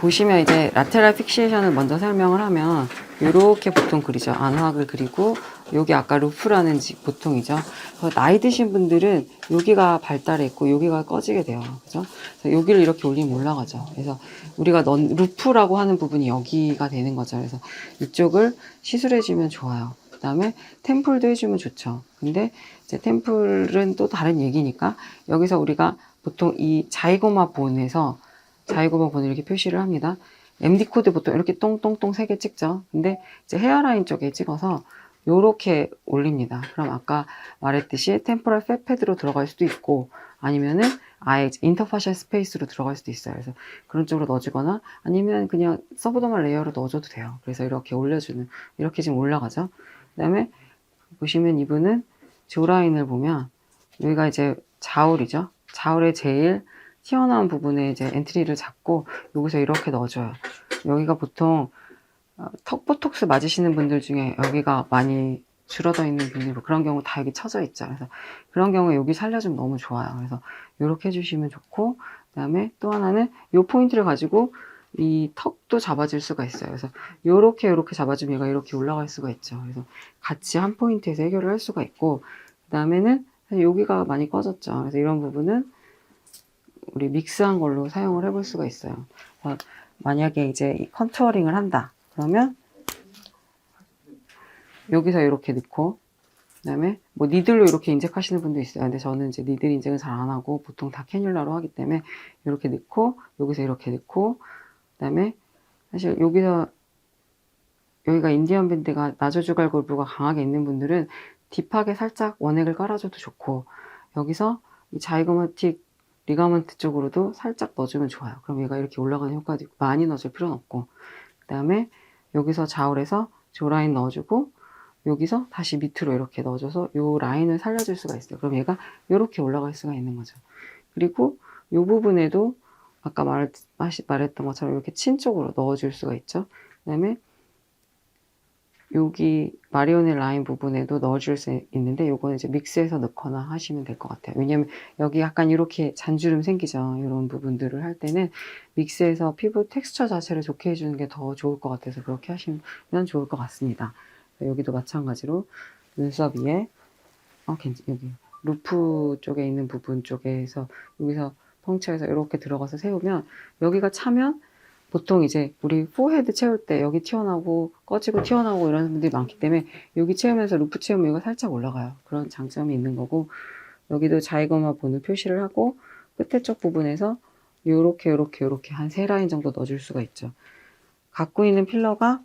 보시면 이제 라테랄 픽시에이션을 먼저 설명을 하면 이렇게 보통 그리죠. 안화학을 그리고 여기 아까 루프라는 보통이죠. 나이 드신 분들은 여기가 발달해 있고 여기가 꺼지게 돼요. 그죠? 그래서 여기를 이렇게 올리면 올라가죠. 그래서 우리가 루프라고 하는 부분이 여기가 되는 거죠. 그래서 이쪽을 시술해주면 좋아요. 그 다음에 템플도 해주면 좋죠. 근데 이제 템플은 또 다른 얘기니까 여기서 우리가 보통 이 자이고마 본을 이렇게 표시를 합니다. MD 코드 보통 이렇게 똥똥똥 3개 찍죠. 근데 이제 헤어라인 쪽에 찍어서 요렇게 올립니다. 그럼 아까 말했듯이 템포럴 팻패드로 들어갈 수도 있고 아니면은 아예 인터파셜 스페이스로 들어갈 수도 있어요. 그래서 그런 쪽으로 넣어주거나 아니면 그냥 서브더멀 레이어로 넣어줘도 돼요. 그래서 이렇게 올려주는, 이렇게 지금 올라가죠. 그 다음에 보시면 이분은 조라인을 보면 여기가 이제 자울이죠. 자울의 제일 튀어나온 부분에 이제 엔트리를 잡고 여기서 이렇게 넣어줘요. 여기가 보통 턱 보톡스 맞으시는 분들 중에 여기가 많이 줄어져 있는 분들 그런 경우 다 여기 쳐져 있죠. 그래서 그런 경우에 여기 살려주면 너무 좋아요. 그래서 이렇게 해주시면 좋고, 그 다음에 또 하나는 이 포인트를 가지고 이 턱도 잡아줄 수가 있어요. 그래서 이렇게 잡아주면 얘가 이렇게 올라갈 수가 있죠. 그래서 같이 한 포인트에서 해결을 할 수가 있고, 그 다음에는 사실 여기가 많이 꺼졌죠. 그래서 이런 부분은 우리 믹스한 걸로 사용을 해볼 수가 있어요. 만약에 이제 이 컨투어링을 한다. 그러면 여기서 이렇게 넣고, 그 다음에 뭐 니들로 이렇게 인젝하시는 분도 있어요. 근데 저는 이제 니들 인젝은 잘 안 하고 보통 다 캐뉼라로 하기 때문에 이렇게 넣고, 여기서 이렇게 넣고, 그 다음에 사실 여기가 인디언 밴드가 나조주갈 골부가 강하게 있는 분들은 딥하게 살짝 원액을 깔아줘도 좋고, 여기서 이 자이고마틱 리가먼트 쪽으로도 살짝 넣어주면 좋아요. 그럼 얘가 이렇게 올라가는 효과도 있고, 많이 넣어줄 필요는 없고, 그 다음에 여기서 자울에서 조라인 넣어주고, 여기서 다시 밑으로 이렇게 넣어줘서 요 라인을 살려줄 수가 있어요. 그럼 얘가 이렇게 올라갈 수가 있는 거죠. 그리고 요 부분에도 아까 말했던 것처럼 이렇게 친 쪽으로 넣어줄 수가 있죠. 그 다음에 여기 마리오네 라인 부분에도 넣어줄 수 있는데 요거는 이제 믹스해서 넣거나 하시면 될 것 같아요. 왜냐면 여기 약간 이렇게 잔주름 생기죠. 이런 부분들을 할 때는 믹스해서 피부 텍스처 자체를 좋게 해주는 게 더 좋을 것 같아서 그렇게 하시면 좋을 것 같습니다. 여기도 마찬가지로 눈썹 위에 여기 루프 쪽에 있는 부분 쪽에서 여기서 펑치해서 이렇게 들어가서 세우면 여기가 차면 보통 이제 우리 포헤드 채울 때 여기 튀어나오고 꺼지고 튀어나오고 이런 분들이 많기 때문에 여기 채우면서 루프 채우면 여기가 살짝 올라가요. 그런 장점이 있는 거고, 여기도 자이거마 본을 표시를 하고 끝에 쪽 부분에서 요렇게 한 3라인 정도 넣어줄 수가 있죠. 갖고 있는 필러가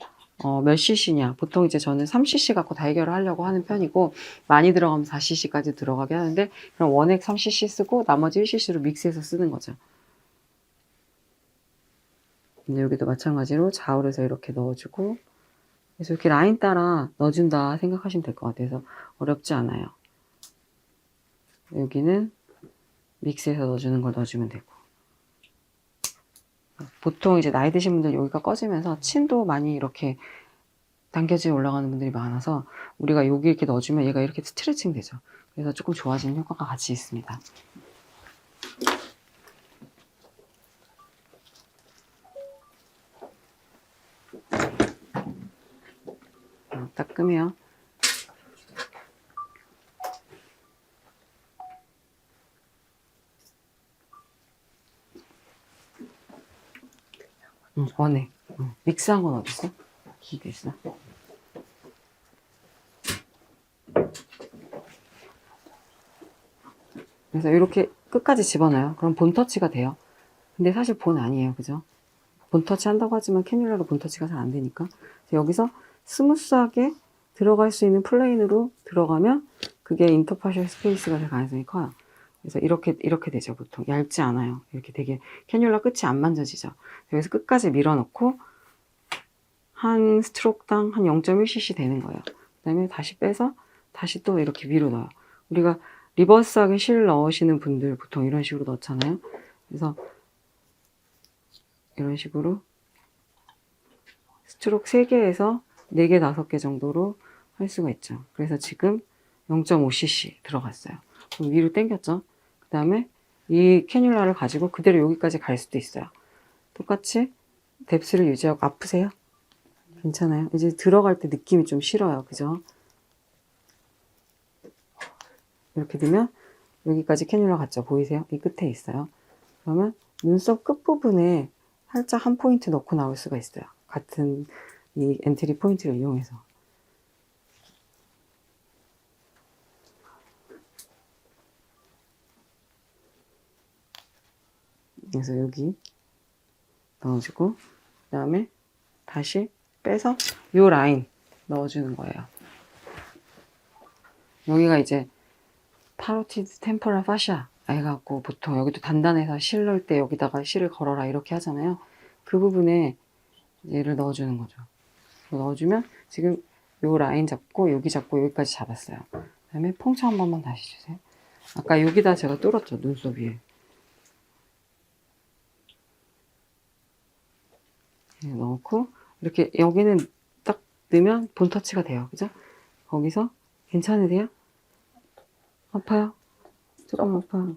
몇 cc냐, 보통 이제 저는 3cc 갖고 다 해결을 하려고 하는 편이고, 많이 들어가면 4cc까지 들어가게 하는데 그럼 원액 3cc 쓰고 나머지 1cc로 믹스해서 쓰는 거죠. 근데 여기도 마찬가지로 자울에서 이렇게 넣어주고, 그래서 이렇게 라인 따라 넣어준다 생각하시면 될 것 같아서 어렵지 않아요. 여기는 믹스해서 넣어주는 걸 넣어주면 되고, 보통 이제 나이 드신 분들 여기가 꺼지면서 침도 많이 이렇게 당겨져 올라가는 분들이 많아서 우리가 여기 이렇게 넣어주면 얘가 이렇게 스트레칭 되죠. 그래서 조금 좋아지는 효과가 같이 있습니다. 닦으면 원해. 믹스한 건 어딨어? 이게 있어. 그래서 이렇게 끝까지 집어넣어요. 그럼 본 터치가 돼요. 근데 사실 본 아니에요. 그죠? 본 터치 한다고 하지만 캐뉼라로 본 터치가 잘 안 되니까. 여기서 스무스하게 들어갈 수 있는 플레인으로 들어가면 그게 인터파셜 스페이스가 될 가능성이 커요. 그래서 이렇게 되죠. 보통 얇지 않아요. 이렇게 되게 캐뉼라 끝이 안 만져지죠. 여기서 끝까지 밀어넣고 한 스트로크당 한 0.1cc 되는 거예요. 그 다음에 다시 빼서 다시 또 이렇게 위로 넣어요. 우리가 리버스하게 실 넣으시는 분들 보통 이런 식으로 넣잖아요. 그래서 이런 식으로 스트로크 3개에서 4개, 5개 정도로 할 수가 있죠. 그래서 지금 0.5cc 들어갔어요. 그럼 위로 당겼죠. 그 다음에 이 캐뉼라를 가지고 그대로 여기까지 갈 수도 있어요. 똑같이 뎁스를 유지하고. 아프세요? 괜찮아요? 이제 들어갈 때 느낌이 좀 싫어요. 그죠? 이렇게 되면 여기까지 캐뉼라 갔죠? 보이세요? 이 끝에 있어요. 그러면 눈썹 끝부분에 살짝 한 포인트 넣고 나올 수가 있어요. 같은 이 엔트리 포인트를 이용해서. 그래서 여기 넣어주고, 그 다음에 다시 빼서 이 라인 넣어주는 거예요. 여기가 이제 파로티드 템포럴 파시아 해갖고 보통 여기도 단단해서 실 넣을 때 여기다가 실을 걸어라 이렇게 하잖아요. 그 부분에 얘를 넣어주는 거죠. 넣어주면 지금 요 라인 잡고 여기 잡고 여기까지 잡았어요. 그 다음에 펑쳐 한 번만 다시 주세요. 아까 여기다 제가 뚫었죠, 눈썹 위에. 넣고 이렇게 여기는 딱 넣으면 본터치가 돼요. 그죠? 거기서 괜찮으세요? 아파요? 조금 아파요.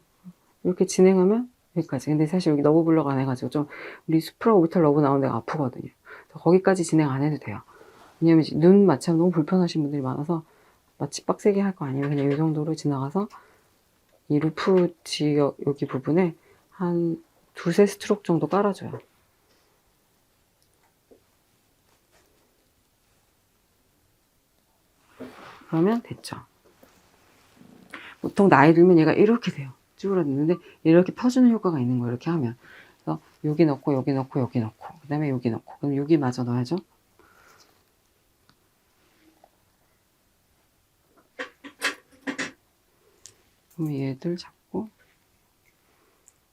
이렇게 진행하면 여기까지. 근데 사실 여기 너브 블럭 안 해가지고 좀 우리 수프라 오비탈 러브 나오는 데가 아프거든요. 거기까지 진행 안 해도 돼요. 왜냐면 눈 마취하면 너무 불편하신 분들이 많아서 마취 빡세게 할 거 아니면 그냥 이 정도로 지나가서 이 루프 지역 여기 부분에 한 두세 스트로크 정도 깔아줘요. 그러면 됐죠. 보통 나이 들면 얘가 이렇게 돼요. 쭈그러드는데 이렇게 펴주는 효과가 있는 거예요. 이렇게 하면. 그래서 여기 넣고 여기 넣고 여기 넣고 그 다음에 여기 넣고 그럼 여기 마저 넣어야죠. 그러면 얘들 잡고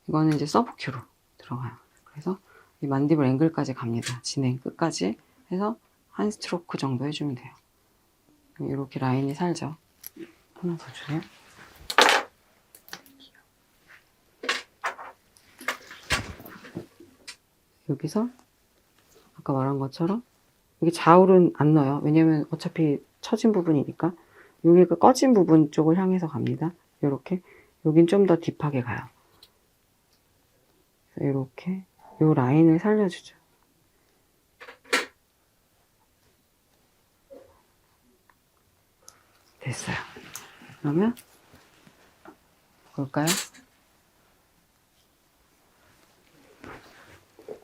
이거는 이제 서브큐로 들어가요. 그래서 이 만디블 앵글까지 갑니다. 진행 끝까지 해서 한 스트로크 정도 해주면 돼요. 이렇게 라인이 살죠. 하나 더 주세요. 여기서 아까 말한 것처럼 이게 좌우는 안 넣어요. 왜냐면 어차피 처진 부분이니까 여기가 꺼진 부분 쪽을 향해서 갑니다. 이렇게 여긴 좀 더 딥하게 가요. 이렇게 요 라인을 살려주죠. 됐어요. 그러면 볼까요?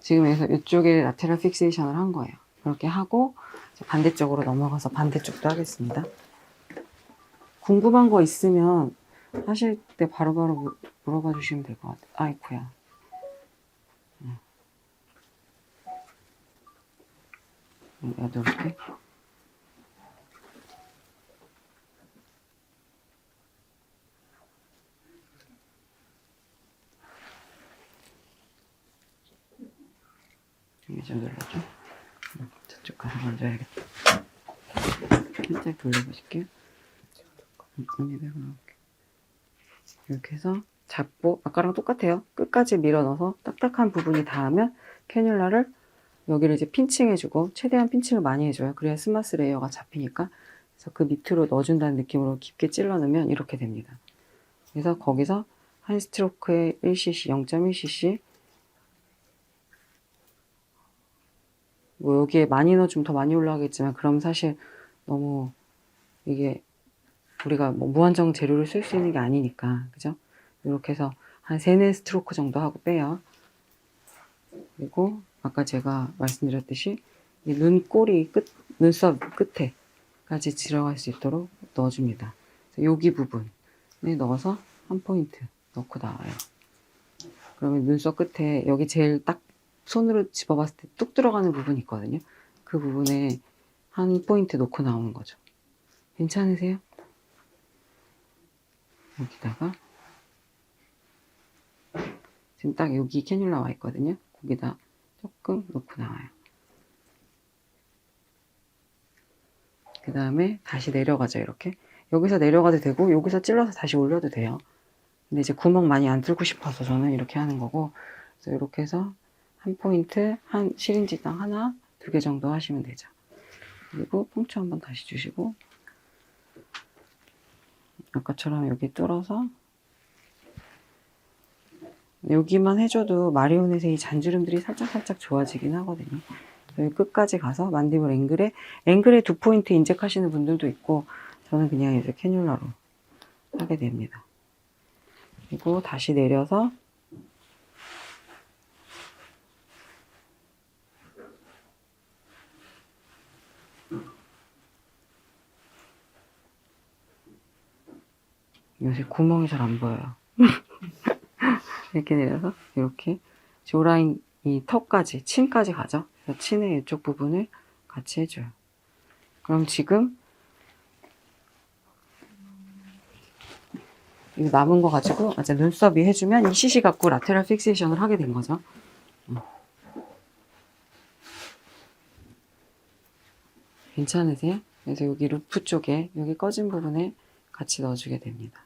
지금 여기서 이쪽에 라테럴 픽세이션을 한 거예요. 이렇게 하고 반대쪽으로 넘어가서 반대쪽도 하겠습니다. 궁금한 거 있으면 하실 때 바로바로 물어봐 주시면 될 것 같아요. 아이쿠야. 얘도 이렇게. 여기 좀 눌러줘. 저쪽 가서 먼저 해야겠다. 살짝 돌려보실게요. 이렇게 해서 잡고 아까랑 똑같아요. 끝까지 밀어 넣어서 딱딱한 부분이 닿으면 캐뉼라를 여기를 이제 핀칭해주고 최대한 핀칭을 많이 해줘요. 그래야 스마스 레이어가 잡히니까. 그래서 그 밑으로 넣어준다는 느낌으로 깊게 찔러 넣으면 이렇게 됩니다. 그래서 거기서 한 스트로크에 1cc, 0.1cc 뭐 여기에 많이 넣어주면 더 많이 올라가겠지만 그럼 사실 너무 이게 우리가 뭐 무한정 재료를 쓸 수 있는 게 아니니까 그죠? 이렇게 해서 한 3, 4 스트로크 정도 하고 빼요. 그리고 아까 제가 말씀드렸듯이 이 눈꼬리 끝, 눈썹 끝에까지 들어갈 수 있도록 넣어줍니다. 여기 부분에 넣어서 한 포인트 넣고 나와요. 그러면 눈썹 끝에 여기 제일 딱 손으로 집어봤을 때 뚝 들어가는 부분이 있거든요. 그 부분에 한 포인트 놓고 나오는 거죠. 괜찮으세요? 여기다가 지금 딱 여기 캐뉼라 와 있거든요. 거기다 조금 놓고 나와요. 그 다음에 다시 내려가죠. 이렇게 여기서 내려가도 되고 여기서 찔러서 다시 올려도 돼요. 근데 이제 구멍 많이 안 뚫고 싶어서 저는 이렇게 하는 거고, 그래서 이렇게 해서 한 포인트 한 시린지당 하나, 2개 정도 하시면 되죠. 그리고 punk추 한번 다시 주시고 아까처럼 여기 뚫어서 여기만 해줘도 마리오넷의 이 잔주름들이 살짝살짝 좋아지긴 하거든요. 여기 끝까지 가서 만디블 앵글에 2포인트 인젝하시는 분들도 있고, 저는 그냥 이제 캐뉼라로 하게 됩니다. 그리고 다시 내려서 요새 구멍이 잘 안 보여요. 이렇게 내려서 이렇게 조라인 이 턱까지, 친까지 가죠. 그래서 친의 이쪽 부분을 같이 해줘요. 그럼 지금 이거 남은 거 가지고 이제 눈썹 위 해주면 이 CC 갖고 라테랄 픽세이션을 하게 된 거죠. 괜찮으세요? 그래서 여기 루프 쪽에 여기 꺼진 부분에 같이 넣어주게 됩니다.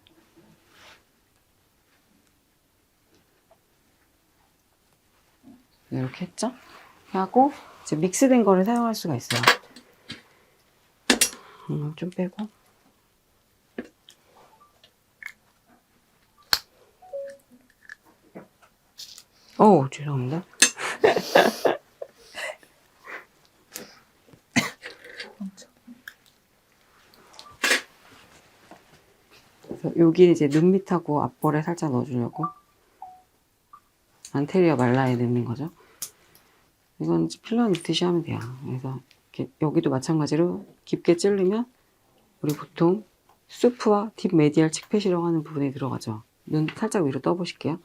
이렇게 했죠? 하고 이제 믹스된 거를 사용할 수가 있어요. 좀 빼고. 죄송합니다. 그래서 여기 이제 눈 밑하고 앞볼에 살짝 넣어주려고 안테리어 말라에 넣는 거죠. 이건 필러 넣듯이 하면 돼요. 그래서 이렇게 여기도 마찬가지로 깊게 찌르면 우리 보통 수프와 딥 메디얼 칙펫이라고 하는 부분에 들어가죠. 눈 살짝 위로 떠보실게요.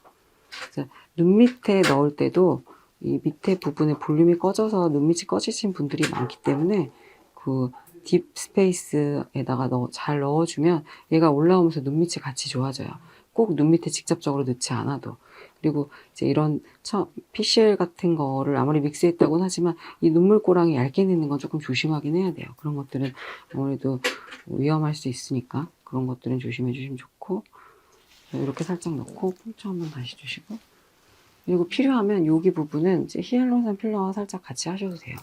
그래서 눈 밑에 넣을 때도 이 밑에 부분에 볼륨이 꺼져서 눈 밑이 꺼지신 분들이 많기 때문에 그 딥 스페이스에다가 잘 넣어주면 얘가 올라오면서 눈 밑이 같이 좋아져요. 꼭 눈 밑에 직접적으로 넣지 않아도. 그리고 이제 이런 PCL 같은 거를 아무리 믹스했다고는 하지만 이 눈물꼬랑이 얇게 내는 건 조금 조심하긴 해야 돼요. 그런 것들은 아무래도 위험할 수 있으니까 그런 것들은 조심해 주시면 좋고, 이렇게 살짝 넣고 punk처 한번 다시 주시고, 그리고 필요하면 여기 부분은 이제 히알루론산 필러와 살짝 같이 하셔도 돼요.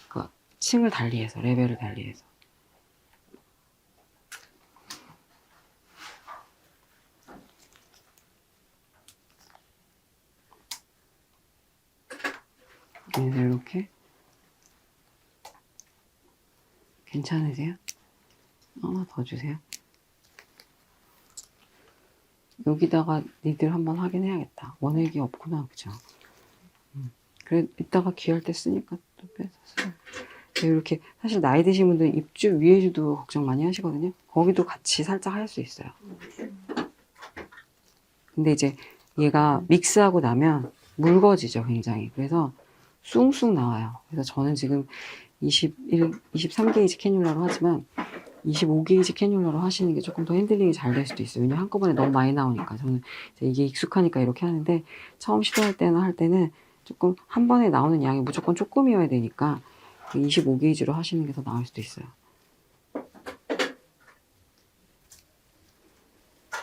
그러니까 층을 달리해서, 레벨을 달리해서. 그래서 이렇게. 괜찮으세요? 하나 더 주세요. 여기다가 니들 한번 확인해야겠다. 원액이 없구나, 그죠? 그래, 이따가 귀할 때 쓰니까 또 빼서 써요. 이렇게, 사실 나이 드신 분들 입주 위에도 걱정 많이 하시거든요. 거기도 같이 살짝 할 수 있어요. 근데 이제 얘가 믹스하고 나면 묽어지죠, 굉장히. 그래서 숭숭 나와요. 그래서 저는 지금 23게이지 캐뉼라로 하지만 25게이지 캐뉼라로 하시는 게 조금 더 핸들링이 잘 될 수도 있어요. 왜냐면 한꺼번에 너무 많이 나오니까. 저는 이게 익숙하니까 이렇게 하는데, 처음 시도할 때나 할 때는 조금 한 번에 나오는 양이 무조건 조금이어야 되니까 25게이지로 하시는 게 더 나을 수도 있어요.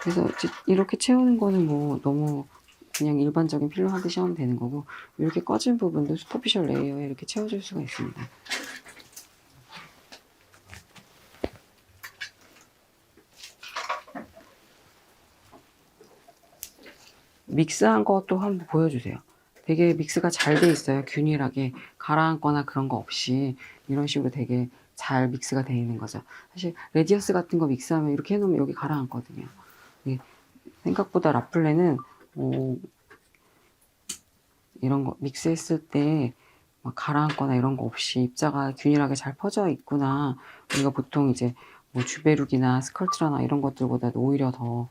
그래서 이렇게 채우는 거는 뭐 너무 그냥 일반적인 필러 하듯이 하면 되는 거고, 이렇게 꺼진 부분도 슈퍼피셜 레이어에 이렇게 채워줄 수가 있습니다. 믹스한 것도 한번 보여주세요. 되게 믹스가 잘 돼 있어요. 균일하게 가라앉거나 그런 거 없이 이런 식으로 되게 잘 믹스가 돼 있는 거죠. 사실 레디어스 같은 거 믹스하면 이렇게 해놓으면 여기 가라앉거든요. 생각보다 라플레는 이런 거 믹스했을 때 막 가라앉거나 이런 거 없이 입자가 균일하게 잘 퍼져 있구나. 우리가 보통 이제 뭐 주베룩이나 스컬트라나 이런 것들보다도 오히려 더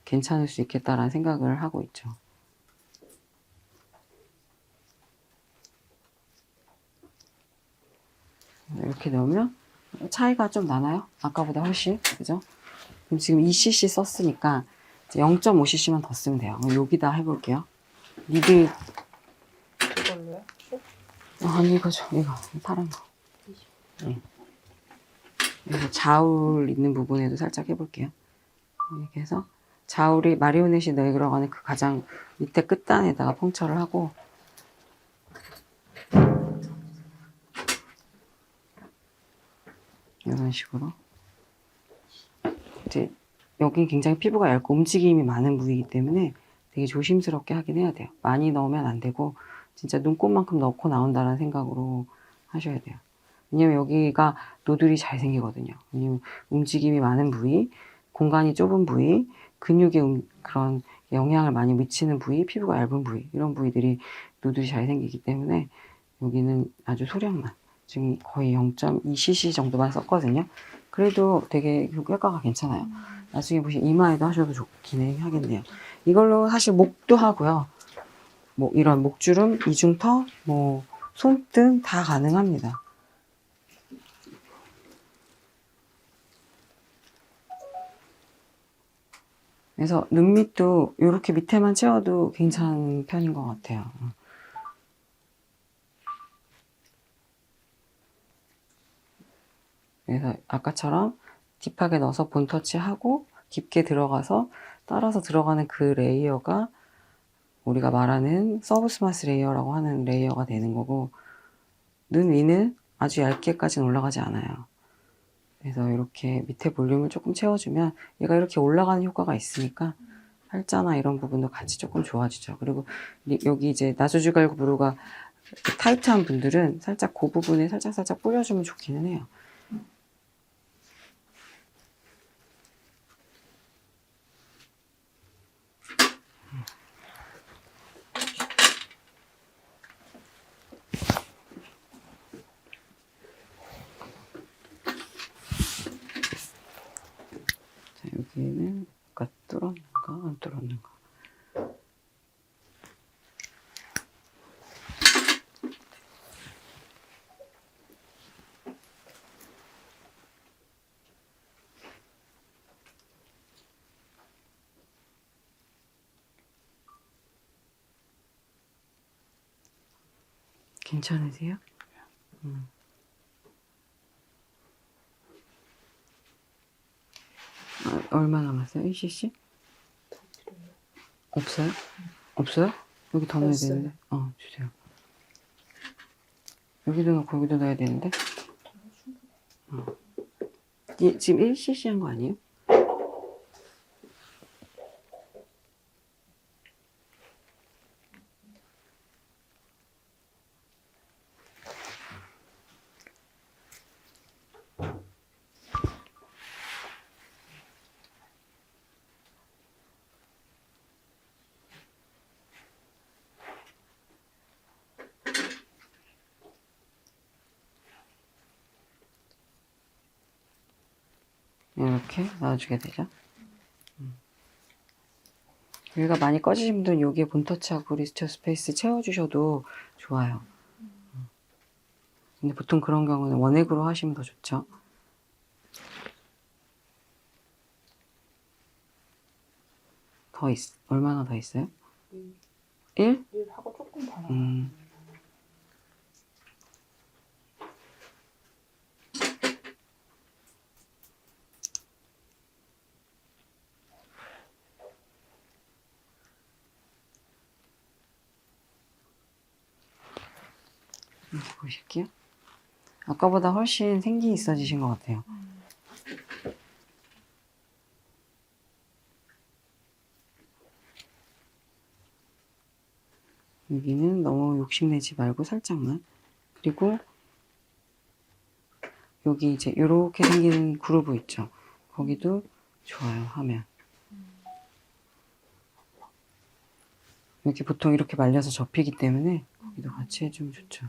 괜찮을 수 있겠다라는 생각을 하고 있죠. 이렇게 넣으면 차이가 좀 나나요? 아까보다 훨씬, 그죠? 그럼 지금 2cc 썼으니까 0.5cc만 더 쓰면 돼요. 여기다 해볼게요. 니들 이걸로요? 아니 이거죠. 이거 파란 거. 네. 그래서 자울 있는 부분에도 살짝 해볼게요. 이렇게 해서 자울이 마리오넷이 들어가는 그 가장 밑에 끝단에다가 펑처를 하고, 이런 식으로 이제 여긴 굉장히 피부가 얇고 움직임이 많은 부위이기 때문에 되게 조심스럽게 하긴 해야 돼요. 많이 넣으면 안 되고 진짜 눈곱만큼 넣고 나온다는 생각으로 하셔야 돼요. 왜냐면 여기가 노들이 잘 생기거든요. 왜냐면 움직임이 많은 부위, 공간이 좁은 부위, 근육에 그런 영향을 많이 미치는 부위, 피부가 얇은 부위, 이런 부위들이 노들이 잘 생기기 때문에 여기는 아주 소량만, 지금 거의 0.2cc 정도만 썼거든요. 그래도 되게 효과가 괜찮아요. 나중에 보시면 이마에도 하셔도 좋긴 하겠네요. 이걸로 사실 목도 하고요. 뭐 이런 목주름, 이중턱, 뭐 손등 다 가능합니다. 그래서 눈 밑도 이렇게 밑에만 채워도 괜찮은 편인 것 같아요. 그래서 아까처럼 딥하게 넣어서 본 터치하고 깊게 들어가서 따라서 들어가는 그 레이어가 우리가 말하는 서브스마스 레이어라고 하는 레이어가 되는 거고, 눈 위는 아주 얇게까지는 올라가지 않아요. 그래서 이렇게 밑에 볼륨을 조금 채워주면 얘가 이렇게 올라가는 효과가 있으니까 팔자나 이런 부분도 같이 조금 좋아지죠. 그리고 여기 이제 나주주갈고 브루가 타이트한 분들은 살짝 그 부분에 살짝 뿌려주면 좋기는 해요. 자, 여기는 아까 뚫었는가 안 뚫었는가. 괜찮으세요? 아, 얼마 남았어요? 1cc? 없어요? 없어요? 여기 더 넣어야 없어요. 되는데. 주세요. 여기도 넣고 여기도 넣어야 되는데. 지금 1cc 한 거 아니에요? 이렇게 넣어주게 되죠. 여기가 많이 꺼지신 분들은 여기에 본터치하고 리스터 스페이스 채워주셔도 좋아요. 근데 보통 그런 경우는 원액으로 하시면 더 좋죠. 얼마나 더 있어요? 1? 1 하고 조금 더 나와. 보실게요. 아까보다 훨씬 생기 있어지신 것 같아요. 여기는 너무 욕심내지 말고 살짝만. 그리고 여기 이제 이렇게 생긴 그루브 있죠. 거기도 좋아요, 하면. 이렇게 보통 이렇게 말려서 접히기 때문에 거기도 같이 해주면 좋죠.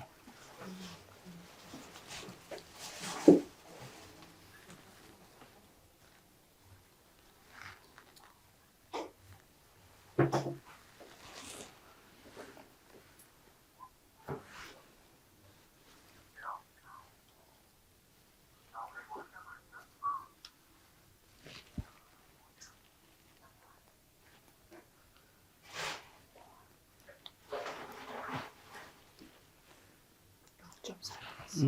좀 살아났어.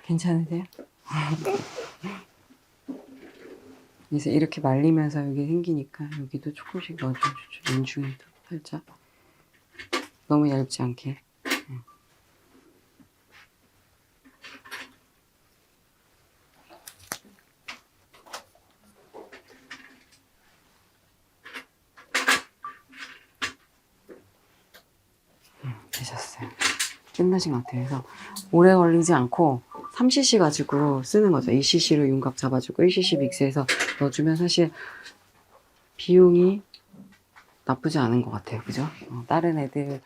괜찮으세요? 그래서 이렇게 말리면서 여기 생기니까 여기도 조금씩 넣어주면 좋죠. 인중에도 살짝. 너무 얇지 않게. 끝나신 것 같아요. 그래서 오래 걸리지 않고 3cc 가지고 쓰는 거죠. 2cc로 윤곽 잡아주고 1cc 믹스해서 넣어주면 사실 비용이 나쁘지 않은 것 같아요. 그죠? 다른 애들